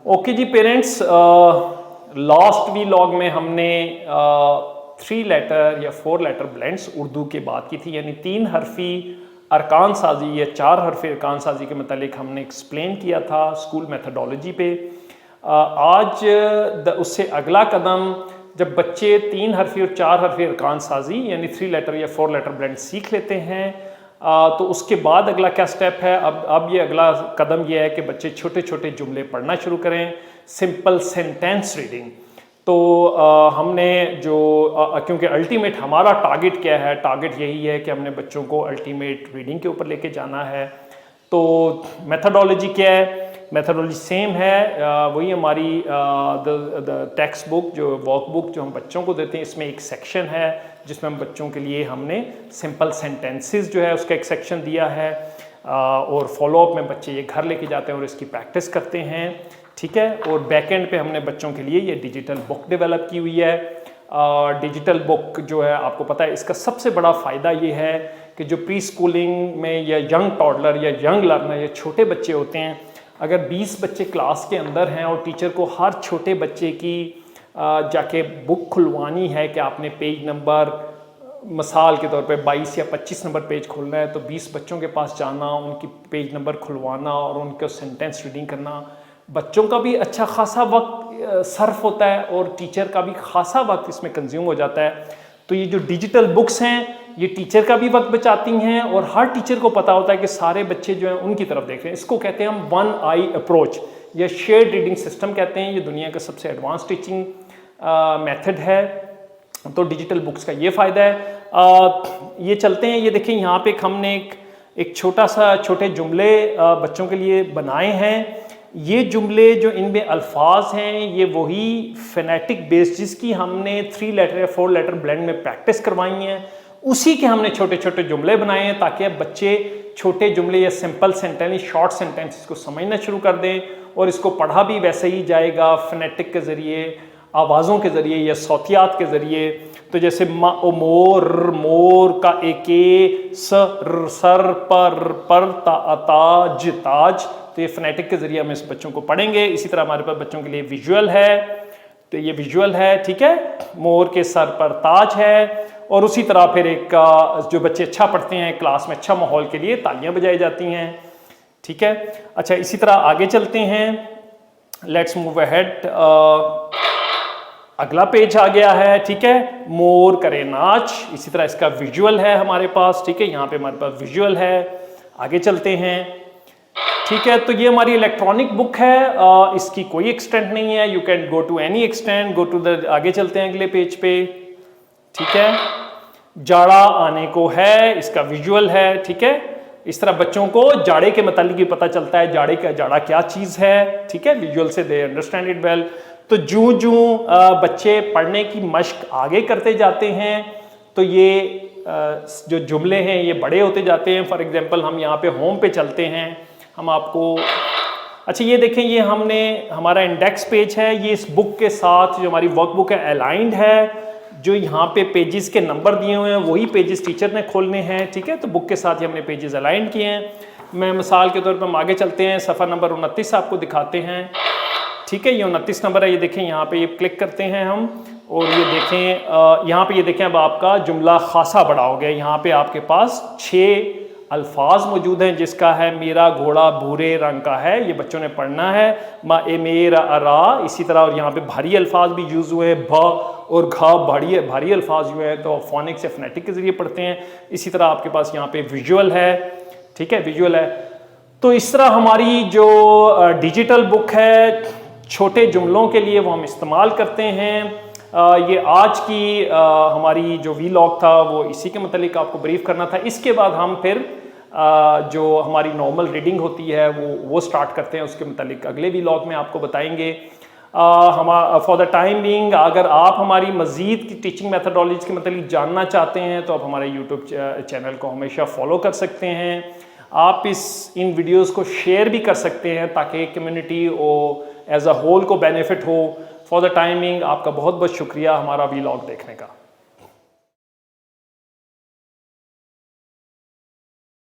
Okay जी parents, last vlog में हमने 3 letter या 4 लेटर ब्लेंड्स उर्दू की बात की थी, यानी 3 हरफी अरकान साजी या 4 हरफी अरकान साजी के मतलब हमने एक्सप्लेन किया था स्कूल मेथडोलॉजी पे। आज उससे अगला कदम, जब बच्चे 3 हरफी और 4 हरफी अरकान साजी यानी 3 लेटर या 4 लेटर ब्लेंड सीख लेते हैं, तो उसके बाद अगला क्या स्टेप है। अब ये अगला कदम ये है कि बच्चे छोटे छोटे जुमले पढ़ना शुरू करें, सिंपल सेंटेंस रीडिंग। तो हमने जो क्योंकि अल्टीमेट हमारा टारगेट क्या है, टारगेट यही है कि हमने बच्चों को अल्टीमेट रीडिंग के ऊपर लेके जाना है। तो मेथडोलॉजी क्या है? मेथडोलॉजी सेम है, वही हमारी द टेक्स्ट बुक जो वर्कबुक जो हम बच्चों को देते हैं, इसमें एक सेक्शन है जिसमें हम बच्चों के लिए हमने सिंपल सेंटेंसेस जो है उसका एक सेक्शन दिया है, और फॉलोअप में बच्चे ये घर लेके जाते हैं और इसकी प्रैक्टिस करते हैं, ठीक है। और बैक एंड पे हमने बच्चों के लिए ये डिजिटल बुक डेवलप की हुई है। डिजिटल बुक जो है आपको पता है, इसका सबसे बड़ा फ़ायदा ये है कि जो प्री स्कूलिंग में या यंग टॉडलर या यंग लर्नर या छोटे बच्चे होते हैं, अगर 20 बच्चे क्लास के अंदर हैं और टीचर को हर छोटे बच्चे की जाके बुक खुलवानी है कि आपने पेज नंबर मिसाल के तौर पे 22 या 25 नंबर पेज खोलना है, तो 20 बच्चों के पास जाना, उनकी पेज नंबर खुलवाना और उनके सेंटेंस रीडिंग करना, बच्चों का भी अच्छा खासा वक्त सर्फ होता है और टीचर का भी खासा वक्त इसमें कंज्यूम हो जाता है। तो ये जो डिजिटल बुक्स हैं ये टीचर का भी वक्त बचाती हैं और हर टीचर को पता होता है कि सारे बच्चे जो हैं उनकी तरफ देख रहे हैं। इसको कहते हैं हम वन आई अप्रोच या शेयर्ड रीडिंग सिस्टम कहते हैं। ये दुनिया का सबसे एडवांस टीचिंग मेथड है। तो डिजिटल बुक्स का ये फ़ायदा है। ये चलते हैं, ये देखें यहाँ पे हमने एक छोटे जुमले बच्चों के लिए बनाए हैं। ये जुमले जो इनमें अल्फाज हैं ये वही फेनेटिक बेस्ड जिसकी हमने 3 लेटर या 4 लेटर ब्लेंड में प्रैक्टिस करवाई हैं, उसी के हमने छोटे छोटे जुमले बनाए हैं ताकि अब बच्चे छोटे जुमले या सिंपल सेंटेंस, शॉर्ट सेंटेंस को समझना शुरू कर दें और इसको पढ़ा भी वैसे ही जाएगा, फेनेटिक के ज़रिए, आवाज़ों के ज़रिए या सौतियात के ज़रिए। तो जैसे मोर का एक सर पर ताज ताज, तो ये फेनेटिक के ज़रिए हम इस बच्चों को पढ़ेंगे। इसी तरह हमारे पास बच्चों के लिए विजुअल है, तो ये विजुअल है, ठीक है, मोर के सर पर ताज है। और उसी तरह फिर एक जो बच्चे अच्छा पढ़ते हैं क्लास में अच्छा माहौल के लिए तालियां बजाई जाती हैं, ठीक है। अच्छा, इसी तरह आगे चलते हैं, लेट्स मूव अहेड। अगला पेज आ गया है, ठीक है, मोर करे नाच। इसी तरह इसका विजुअल है हमारे पास, ठीक है, यहाँ पे हमारे पास विजुअल है। आगे चलते हैं, ठीक है। तो ये हमारी इलेक्ट्रॉनिक बुक है, इसकी कोई एक्सटेंट नहीं है, you can go to any extent, go to the, आगे चलते हैं अगले पेज पे, ठीक है। जाड़ा आने को है, इसका विजुअल है, ठीक है। इस तरह बच्चों को जाड़े के मतलब भी पता चलता है, जाड़ा क्या चीज़ है, ठीक है, विजुअल से दे अंडरस्टैंड इट वेल। तो जूं बच्चे पढ़ने की मश्क आगे करते जाते हैं तो ये जो जुमले हैं ये बड़े होते जाते हैं। फॉर एग्जांपल हम यहाँ पे होम पे चलते हैं, हम आपको, अच्छा ये देखें, ये हमने हमारा इंडेक्स पेज है, ये इस बुक के साथ जो हमारी वर्कबुक है अलाइंड है। जो यहाँ पे पेजेस के नंबर दिए हुए हैं वही पेजेस टीचर ने खोलने हैं, ठीक है। तो बुक के साथ ही हमने पेजेस अलाइन किए हैं। मैं मिसाल के तौर पर हम आगे चलते हैं, सफ़र नंबर 29 आपको दिखाते हैं, ठीक है। ये 29 नंबर है, ये देखें, यहाँ पे ये क्लिक करते हैं हम और ये देखें, यहाँ पे ये देखें अब आपका जुमला खासा बड़ा हो गया। यहाँ पे आपके पास 6 अल्फाज मौजूद हैं, जिसका है मेरा घोड़ा भूरे रंग का है, ये बच्चों ने पढ़ना है। मा ए मेरा अरा, इसी तरह, और यहाँ पे भारी अल्फाज भी यूज़ हुए हैं, भ और घा, भारी अल्फाज हुए हैं, तो फोनिक्स या फोनेटिक के ज़रिए पढ़ते हैं। इसी तरह आपके पास यहाँ पे विजुअल है, ठीक है, विजुअल है। तो इस तरह हमारी जो डिजिटल बुक है छोटे जुमलों के लिए वो हम इस्तेमाल करते हैं। ये आज की हमारी जो वीलॉग था वो इसी के मतलब आपको ब्रीफ करना था। इसके बाद हम फिर जो हमारी नॉर्मल रीडिंग होती है वो स्टार्ट करते हैं, उसके मतलब अगले वीलॉग में आपको बताएंगे। फॉर द टाइम बीइंग, अगर आप हमारी मज़ीद की टीचिंग मेथडोलॉजी के मतलब जानना चाहते हैं तो आप हमारे यूट्यूब चैनल को हमेशा फॉलो कर सकते हैं। आप इन वीडियोज़ को शेयर भी कर सकते हैं ताकि कम्युनिटी और एज अ होल को बेनिफिट हो। फॉर द टाइमिंग आपका बहुत बहुत शुक्रिया हमारा वीलॉग देखने का।